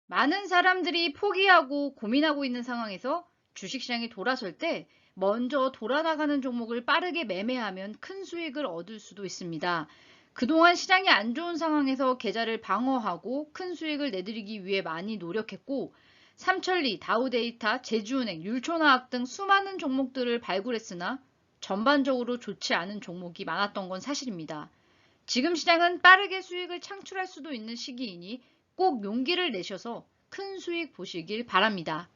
많은 사람들이 포기하고 고민하고 있는 상황에서 주식시장이 돌아설 때 먼저 돌아나가는 종목을 빠르게 매매하면 큰 수익을 얻을 수도 있습니다. 그동안 시장이 안 좋은 상황에서 계좌를 방어하고 큰 수익을 내드리기 위해 많이 노력했고, 삼천리, 다우데이터, 제주은행, 율초나학 등 수많은 종목들을 발굴했으나 전반적으로 좋지 않은 종목이 많았던 건 사실입니다. 지금 시장은 빠르게 수익을 창출할 수도 있는 시기이니 꼭 용기를 내셔서 큰 수익 보시길 바랍니다.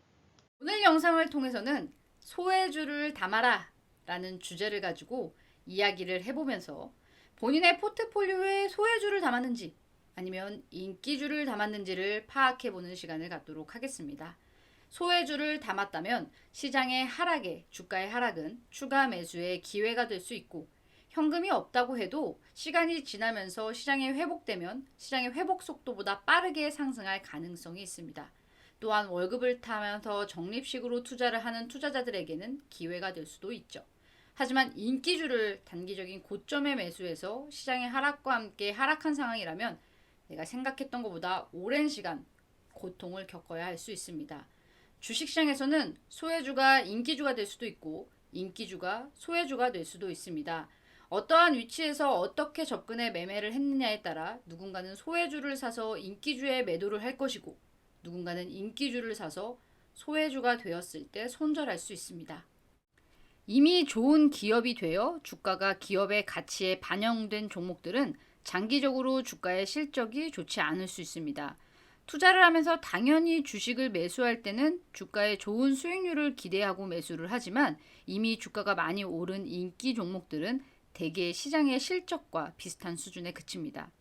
오늘 영상을 통해서는 소외주를 담아라 라는 주제를 가지고 이야기를 해보면서 본인의 포트폴리오에 소외주를 담았는지 아니면 인기주를 담았는지를 파악해보는 시간을 갖도록 하겠습니다. 소외주를 담았다면 시장의 하락에, 주가의 하락은 추가 매수의 기회가 될 수 있고, 현금이 없다고 해도 시간이 지나면서 시장이 회복되면 시장의 회복 속도보다 빠르게 상승할 가능성이 있습니다. 또한 월급을 타면서 적립식으로 투자를 하는 투자자들에게는 기회가 될 수도 있죠. 하지만 인기주를 단기적인 고점에 매수해서 시장의 하락과 함께 하락한 상황이라면 내가 생각했던 것보다 오랜 시간 고통을 겪어야 할 수 있습니다. 주식시장에서는 소외주가 인기주가 될 수도 있고 인기주가 소외주가 될 수도 있습니다. 어떠한 위치에서 어떻게 접근해 매매를 했느냐에 따라 누군가는 소외주를 사서 인기주에 매도를 할 것이고 누군가는 인기주를 사서 소외주가 되었을 때 손절할 수 있습니다. 이미 좋은 기업이 되어 주가가 기업의 가치에 반영된 종목들은 장기적으로 주가의 실적이 좋지 않을 수 있습니다. 투자를 하면서 당연히 주식을 매수할 때는 주가의 좋은 수익률을 기대하고 매수를 하지만 이미 주가가 많이 오른 인기 종목들은 대개 시장의 실적과 비슷한 수준에 그칩니다.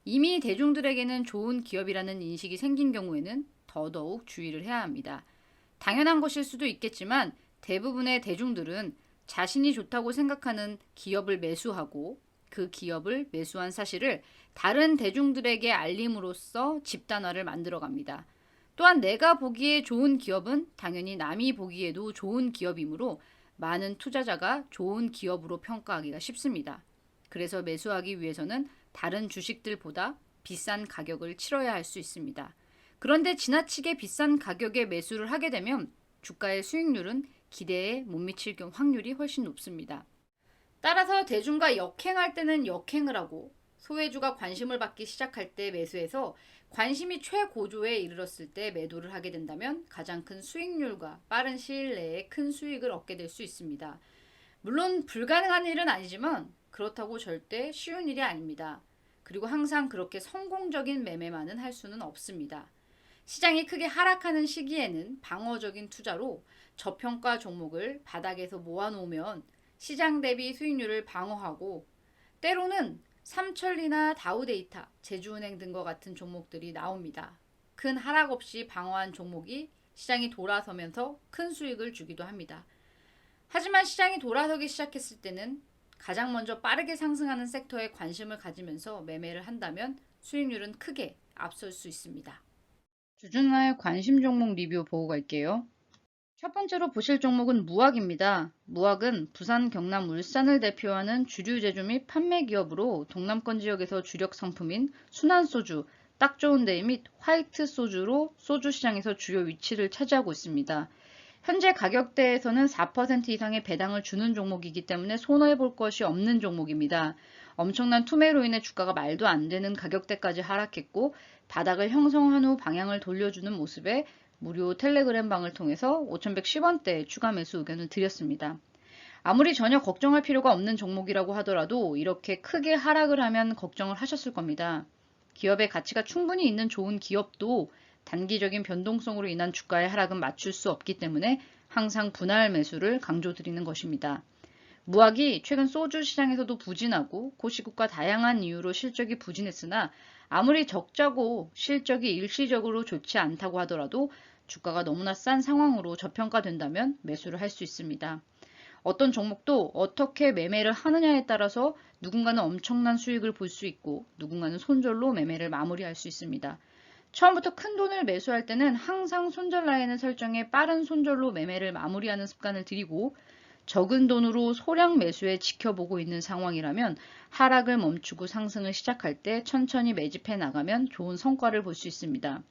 이미 대중들에게는 좋은 기업이라는 인식이 생긴 경우에는 더더욱 주의를 해야 합니다. 당연한 것일 수도 있겠지만 대부분의 대중들은 자신이 좋다고 생각하는 기업을 매수하고 그 기업을 매수한 사실을 다른 대중들에게 알림으로써 집단화를 만들어 갑니다. 또한 내가 보기에 좋은 기업은 당연히 남이 보기에도 좋은 기업이므로 많은 투자자가 좋은 기업으로 평가하기가 쉽습니다. 그래서 매수하기 위해서는 다른 주식들보다 비싼 가격을 치러야 할 수 있습니다. 그런데 지나치게 비싼 가격에 매수를 하게 되면 주가의 수익률은 기대에 못 미칠 확률이 훨씬 높습니다. 따라서 대중과 역행할 때는 역행을 하고 소외주가 관심을 받기 시작할 때 매수해서 관심이 최고조에 이르렀을 때 매도를 하게 된다면 가장 큰 수익률과 빠른 시일 내에 큰 수익을 얻게 될 수 있습니다. 물론 불가능한 일은 아니지만 그렇다고 절대 쉬운 일이 아닙니다. 그리고 항상 그렇게 성공적인 매매만은 할 수는 없습니다. 시장이 크게 하락하는 시기에는 방어적인 투자로 저평가 종목을 바닥에서 모아놓으면 시장 대비 수익률을 방어하고, 때로는 삼천리나 다우데이터, 제주은행 등과 같은 종목들이 나옵니다. 큰 하락 없이 방어한 종목이 시장이 돌아서면서 큰 수익을 주기도 합니다. 하지만 시장이 돌아서기 시작했을 때는 가장 먼저 빠르게 상승하는 섹터에 관심을 가지면서 매매를 한다면 수익률은 크게 앞설 수 있습니다. 주중날 관심 종목 리뷰 보고 갈게요. 첫 번째로 보실 종목은 무학입니다. 무학은 부산, 경남, 울산을 대표하는 주류 제조 및 판매 기업으로 동남권 지역에서 주력 상품인 순환소주, 딱 좋은 데이 및 화이트 소주로 소주 시장에서 주요 위치를 차지하고 있습니다. 현재 가격대에서는 4% 이상의 배당을 주는 종목이기 때문에 손해볼 것이 없는 종목입니다. 엄청난 투매로 인해 주가가 말도 안 되는 가격대까지 하락했고 바닥을 형성한 후 방향을 돌려주는 모습에 무료 텔레그램 방을 통해서 5,110원대 추가 매수 의견을 드렸습니다. 아무리 전혀 걱정할 필요가 없는 종목이라고 하더라도 이렇게 크게 하락을 하면 걱정을 하셨을 겁니다. 기업의 가치가 충분히 있는 좋은 기업도 단기적인 변동성으로 인한 주가의 하락은 맞출 수 없기 때문에 항상 분할 매수를 강조드리는 것입니다. 무학이 최근 소주 시장에서도 부진하고 고시국과 다양한 이유로 실적이 부진했으나 아무리 적자고 실적이 일시적으로 좋지 않다고 하더라도 주가가 너무나 싼 상황으로 저평가된다면 매수를 할 수 있습니다. 어떤 종목도 어떻게 매매를 하느냐에 따라서 누군가는 엄청난 수익을 볼 수 있고 누군가는 손절로 매매를 마무리할 수 있습니다. 처음부터 큰 돈을 매수할 때는 항상 손절 라인을 설정해 빠른 손절로 매매를 마무리하는 습관을 들이고 적은 돈으로 소량 매수에 지켜보고 있는 상황이라면 하락을 멈추고 상승을 시작할 때 천천히 매집해 나가면 좋은 성과를 볼 수 있습니다.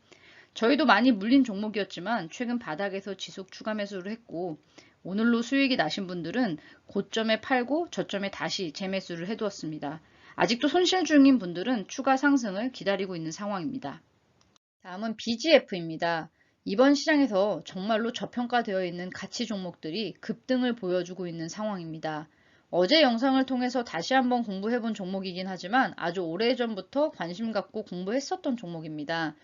저희도 많이 물린 종목이었지만 최근 바닥에서 지속 추가 매수를 했고 오늘로 수익이 나신 분들은 고점에 팔고 저점에 다시 재매수를 해두었습니다. 아직도 손실 중인 분들은 추가 상승을 기다리고 있는 상황입니다. 다음은 BGF입니다. 이번 시장에서 정말로 저평가되어 있는 가치 종목들이 급등을 보여주고 있는 상황입니다. 어제 영상을 통해서 다시 한번 공부해본 종목이긴 하지만 아주 오래전부터 관심 갖고 공부했었던 종목입니다.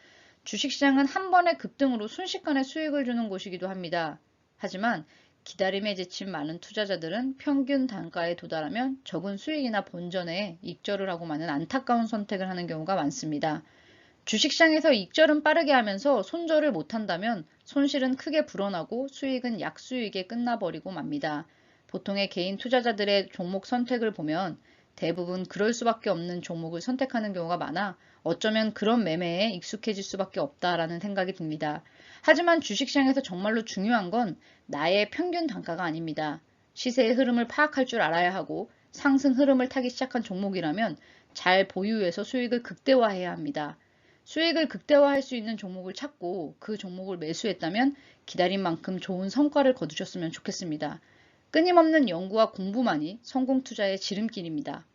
주식시장은 한 번의 급등으로 순식간에 수익을 주는 곳이기도 합니다. 하지만 기다림에 지친 많은 투자자들은 평균 단가에 도달하면 적은 수익이나 본전에 익절을 하고 마는 안타까운 선택을 하는 경우가 많습니다. 주식시장에서 익절은 빠르게 하면서 손절을 못한다면 손실은 크게 불어나고 수익은 약수익에 끝나버리고 맙니다. 보통의 개인 투자자들의 종목 선택을 보면 대부분 그럴 수밖에 없는 종목을 선택하는 경우가 많아 어쩌면 그런 매매에 익숙해질 수밖에 없다라는 생각이 듭니다. 하지만 주식시장에서 정말로 중요한 건 나의 평균 단가가 아닙니다. 시세의 흐름을 파악할 줄 알아야 하고 상승 흐름을 타기 시작한 종목이라면 잘 보유해서 수익을 극대화해야 합니다. 수익을 극대화할 수 있는 종목을 찾고 그 종목을 매수했다면 기다린 만큼 좋은 성과를 거두셨으면 좋겠습니다. 끊임없는 연구와 공부만이 성공 투자의 지름길입니다.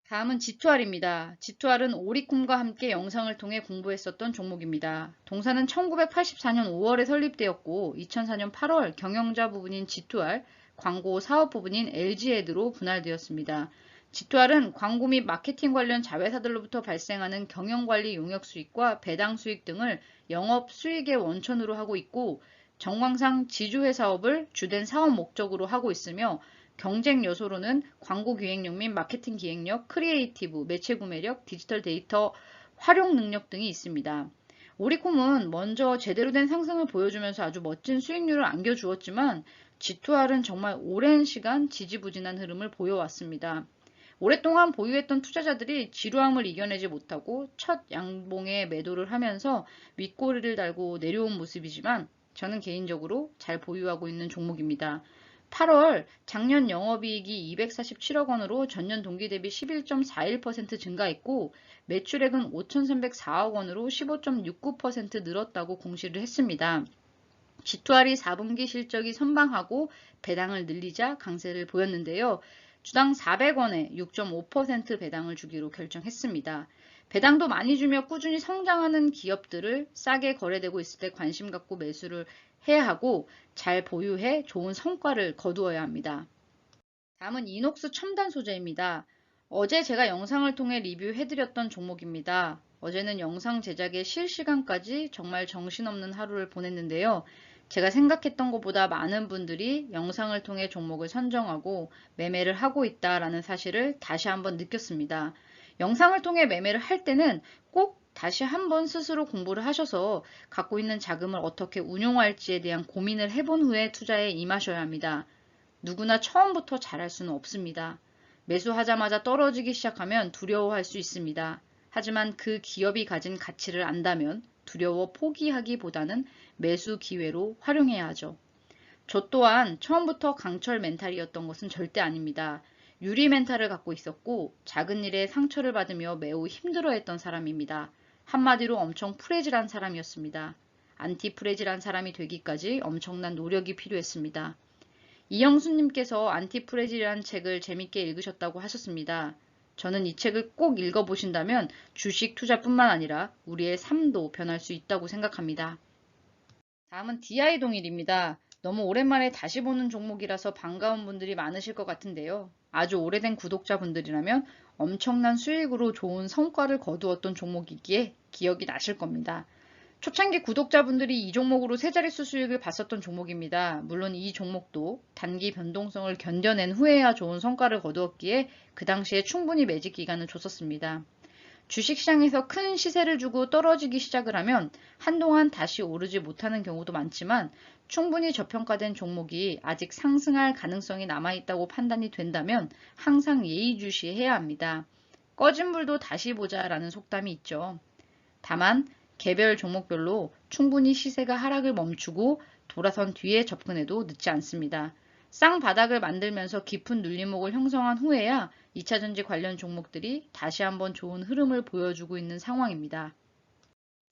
다음은 G2R입니다. G2R은 오리콤과 함께 영상을 통해 공부했었던 종목입니다. 동사는 1984년 5월에 설립되었고 2004년 8월 경영자 부분인 G2R, 광고 사업 부분인 LG에드로 분할되었습니다. G2R은 광고 및 마케팅 관련 자회사들로부터 발생하는 경영관리 용역 수익과 배당 수익 등을 영업 수익의 원천으로 하고 있고 정황상 지주회 사업을 주된 사업 목적으로 하고 있으며 경쟁 요소로는 광고 기획력 및 마케팅 기획력, 크리에이티브, 매체 구매력, 디지털 데이터 활용 능력 등이 있습니다. 오리콤은 먼저 제대로 된 상승을 보여주면서 아주 멋진 수익률을 안겨주었지만 G2R은 정말 오랜 시간 지지부진한 흐름을 보여왔습니다. 오랫동안 보유했던 투자자들이 지루함을 이겨내지 못하고 첫 양봉에 매도를 하면서 윗꼬리를 달고 내려온 모습이지만 저는 개인적으로 잘 보유하고 있는 종목입니다. 8월 작년 영업이익이 247억 원으로 전년 동기 대비 11.41% 증가했고 매출액은 5,304억 원으로 15.69% 늘었다고 공시를 했습니다. G2R이 4분기 실적이 선방하고 배당을 늘리자 강세를 보였는데요. 주당 400원에 6.5% 배당을 주기로 결정했습니다. 배당도 많이 주며 꾸준히 성장하는 기업들을 싸게 거래되고 있을 때 관심 갖고 매수를 해야 하고 잘 보유해 좋은 성과를 거두어야 합니다. 다음은 이녹스 첨단 소재입니다. 어제 제가 영상을 통해 리뷰해드렸던 종목입니다. 어제는 영상 제작에 실시간까지 정말 정신없는 하루를 보냈는데요. 제가 생각했던 것보다 많은 분들이 영상을 통해 종목을 선정하고 매매를 하고 있다라는 사실을 다시 한번 느꼈습니다. 영상을 통해 매매를 할 때는 꼭 다시 한번 스스로 공부를 하셔서 갖고 있는 자금을 어떻게 운용할지에 대한 고민을 해본 후에 투자에 임하셔야 합니다. 누구나 처음부터 잘할 수는 없습니다. 매수하자마자 떨어지기 시작하면 두려워할 수 있습니다. 하지만 그 기업이 가진 가치를 안다면 두려워 포기하기보다는 매수 기회로 활용해야 하죠. 저 또한 처음부터 강철 멘탈이었던 것은 절대 아닙니다. 유리 멘탈을 갖고 있었고 작은 일에 상처를 받으며 매우 힘들어했던 사람입니다. 한마디로 엄청 프레질한 사람이었습니다. 안티 프레질한 사람이 되기까지 엄청난 노력이 필요했습니다. 이영수님께서 안티 프레질이라는 책을 재밌게 읽으셨다고 하셨습니다. 저는 이 책을 꼭 읽어보신다면 주식 투자뿐만 아니라 우리의 삶도 변할 수 있다고 생각합니다. 다음은 DI동일입니다. 너무 오랜만에 다시 보는 종목이라서 반가운 분들이 많으실 것 같은데요. 아주 오래된 구독자분들이라면 엄청난 수익으로 좋은 성과를 거두었던 종목이기에 기억이 나실 겁니다. 초창기 구독자분들이 이 종목으로 세 자릿수 수익을 봤었던 종목입니다. 물론 이 종목도 단기 변동성을 견뎌낸 후에야 좋은 성과를 거두었기에 그 당시에 충분히 매직 기간을 줬었습니다. 주식시장에서 큰 시세를 주고 떨어지기 시작을 하면 한동안 다시 오르지 못하는 경우도 많지만 충분히 저평가된 종목이 아직 상승할 가능성이 남아있다고 판단이 된다면 항상 예의주시해야 합니다. 꺼진 불도 다시 보자라는 속담이 있죠. 다만 개별 종목별로 충분히 시세가 하락을 멈추고 돌아선 뒤에 접근해도 늦지 않습니다. 쌍바닥을 만들면서 깊은 눌림목을 형성한 후에야 2차전지 관련 종목들이 다시 한번 좋은 흐름을 보여주고 있는 상황입니다.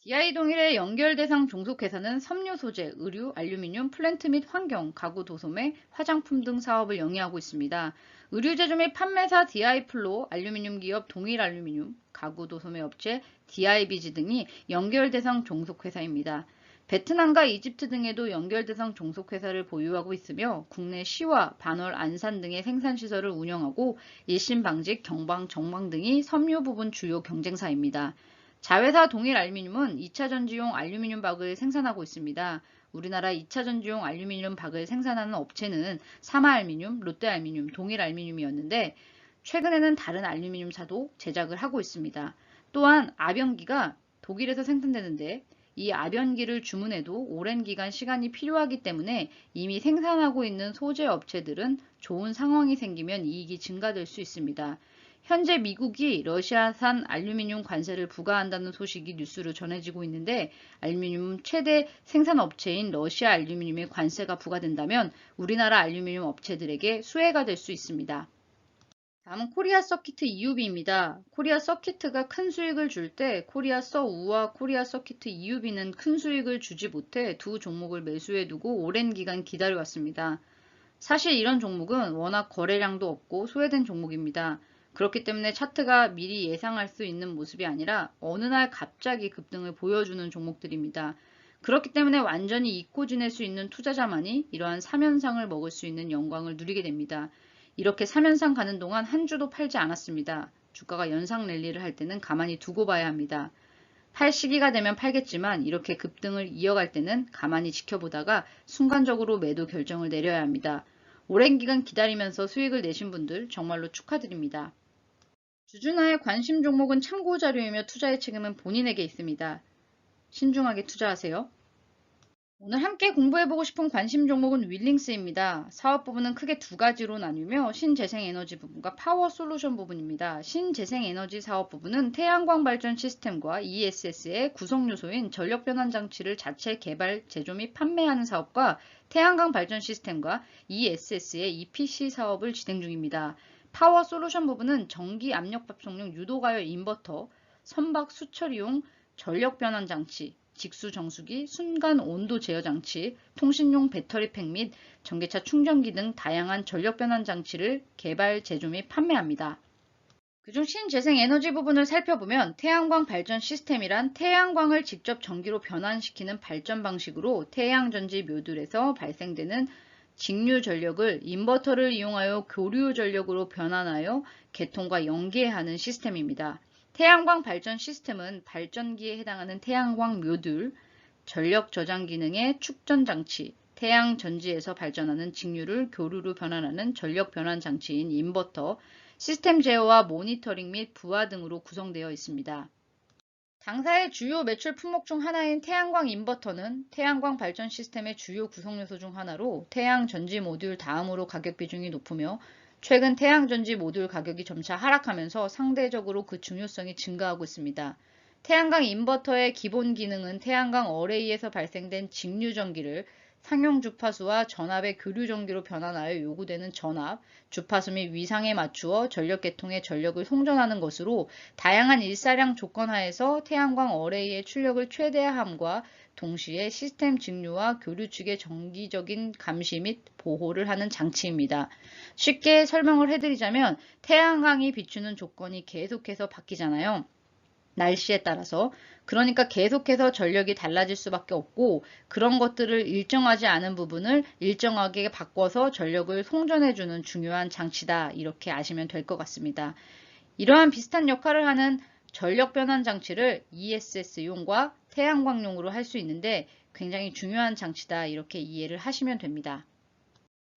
DI 동일의 연결 대상 종속회사는 섬유 소재, 의류, 알루미늄, 플랜트 및 환경, 가구 도소매, 화장품 등 사업을 영위하고 있습니다. 의류 제조 및 판매사 DI 플로, 알루미늄 기업 동일 알루미늄, 가구 도소매 업체 DIBG 등이 연결 대상 종속회사입니다. 베트남과 이집트 등에도 연결 대상 종속회사를 보유하고 있으며 국내 시와 반월, 안산 등의 생산시설을 운영하고 일신방직, 경방, 정방 등이 섬유 부분 주요 경쟁사입니다. 자회사 동일알루미늄은 2차 전지용 알루미늄 박을 생산하고 있습니다. 우리나라 2차 전지용 알루미늄 박을 생산하는 업체는 사마알루미늄, 롯데알루미늄, 동일알루미늄이었는데 최근에는 다른 알루미늄사도 제작을 하고 있습니다. 또한 아변기가 독일에서 생산되는데 이 아변기를 주문해도 오랜 기간 시간이 필요하기 때문에 이미 생산하고 있는 소재 업체들은 좋은 상황이 생기면 이익이 증가될 수 있습니다. 현재 미국이 러시아산 알루미늄 관세를 부과한다는 소식이 뉴스로 전해지고 있는데 알루미늄 최대 생산업체인 러시아 알루미늄에 관세가 부과된다면 우리나라 알루미늄 업체들에게 수혜가 될 수 있습니다. 다음은 코리아 서키트 EUB입니다. 코리아 서키트가 큰 수익을 줄 때 코리아 서우와 코리아 서키트 EUB는 큰 수익을 주지 못해 두 종목을 매수해두고 오랜 기간 기다려왔습니다. 사실 이런 종목은 워낙 거래량도 없고 소외된 종목입니다. 그렇기 때문에 차트가 미리 예상할 수 있는 모습이 아니라 어느 날 갑자기 급등을 보여주는 종목들입니다. 그렇기 때문에 완전히 잊고 지낼 수 있는 투자자만이 이러한 3연상을 먹을 수 있는 영광을 누리게 됩니다. 이렇게 3연상 가는 동안 한 주도 팔지 않았습니다. 주가가 연상 랠리를 할 때는 가만히 두고 봐야 합니다. 팔 시기가 되면 팔겠지만 이렇게 급등을 이어갈 때는 가만히 지켜보다가 순간적으로 매도 결정을 내려야 합니다. 오랜 기간 기다리면서 수익을 내신 분들 정말로 축하드립니다. 주주나의 관심 종목은 참고 자료이며 투자의 책임은 본인에게 있습니다. 신중하게 투자하세요. 오늘 함께 공부해보고 싶은 관심 종목은 윌링스입니다. 사업 부분은 크게 두 가지로 나뉘며 신재생에너지 부분과 파워 솔루션 부분입니다. 신재생에너지 사업 부분은 태양광 발전 시스템과 ESS의 구성 요소인 전력 변환 장치를 자체 개발, 제조 및 판매하는 사업과 태양광 발전 시스템과 ESS의 EPC 사업을 진행 중입니다. 파워 솔루션 부분은 전기 압력 밥송용 유도가열 인버터, 선박 수처리용 전력 변환 장치, 직수 정수기, 순간 온도 제어 장치, 통신용 배터리팩 및 전기차 충전기 등 다양한 전력 변환 장치를 개발, 제조 및 판매합니다. 그중 신재생에너지 부분을 살펴보면 태양광 발전 시스템이란 태양광을 직접 전기로 변환시키는 발전 방식으로 태양전지 묘듈에서 발생되는 직류 전력을 인버터를 이용하여 교류 전력으로 변환하여 개통과 연계하는 시스템입니다. 태양광 발전 시스템은 발전기에 해당하는 태양광 묘듈, 전력 저장 기능의 축전 장치, 태양 전지에서 발전하는 직류를 교류로 변환하는 전력 변환 장치인 인버터, 시스템 제어와 모니터링 및 부하 등으로 구성되어 있습니다. 당사의 주요 매출 품목 중 하나인 태양광 인버터는 태양광 발전 시스템의 주요 구성 요소 중 하나로 태양 전지 모듈 다음으로 가격 비중이 높으며 최근 태양 전지 모듈 가격이 점차 하락하면서 상대적으로 그 중요성이 증가하고 있습니다. 태양광 인버터의 기본 기능은 태양광 어레이에서 발생된 직류 전기를 상용 주파수와 전압의 교류 전기로 변환하여 요구되는 전압, 주파수 및 위상에 맞추어 전력 계통의 전력을 송전하는 것으로 다양한 일사량 조건 하에서 태양광 어레이의 출력을 최대화함과 동시에 시스템 직류와 교류 측의 정기적인 감시 및 보호를 하는 장치입니다. 쉽게 설명을 해드리자면 태양광이 비추는 조건이 계속해서 바뀌잖아요. 날씨에 따라서. 그러니까 계속해서 전력이 달라질 수밖에 없고 그런 것들을 일정하지 않은 부분을 일정하게 바꿔서 전력을 송전해주는 중요한 장치다. 이렇게 아시면 될 것 같습니다. 이러한 비슷한 역할을 하는 전력 변환 장치를 ESS용과 태양광용으로 할 수 있는데 굉장히 중요한 장치다. 이렇게 이해를 하시면 됩니다.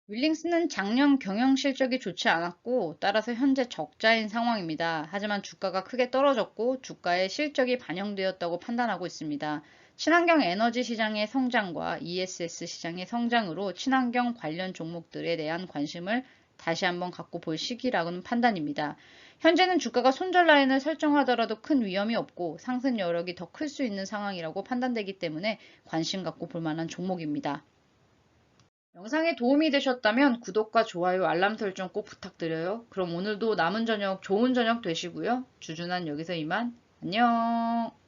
윌링스는 작년 경영 실적이 좋지 않았고 따라서 현재 적자인 상황입니다. 하지만 주가가 크게 떨어졌고 주가의 실적이 반영되었다고 판단하고 있습니다. 친환경 에너지 시장의 성장과 ESS 시장의 성장으로 친환경 관련 종목들에 대한 관심을 다시 한번 갖고 볼 시기라고는 판단입니다. 현재는 주가가 손절 라인을 설정하더라도 큰 위험이 없고 상승 여력이 더 클 수 있는 상황이라고 판단되기 때문에 관심 갖고 볼 만한 종목입니다. 영상에 도움이 되셨다면 구독과 좋아요, 알람 설정 꼭 부탁드려요. 그럼 오늘도 남은 저녁 좋은 저녁 되시고요. 주준한 여기서 이만. 안녕.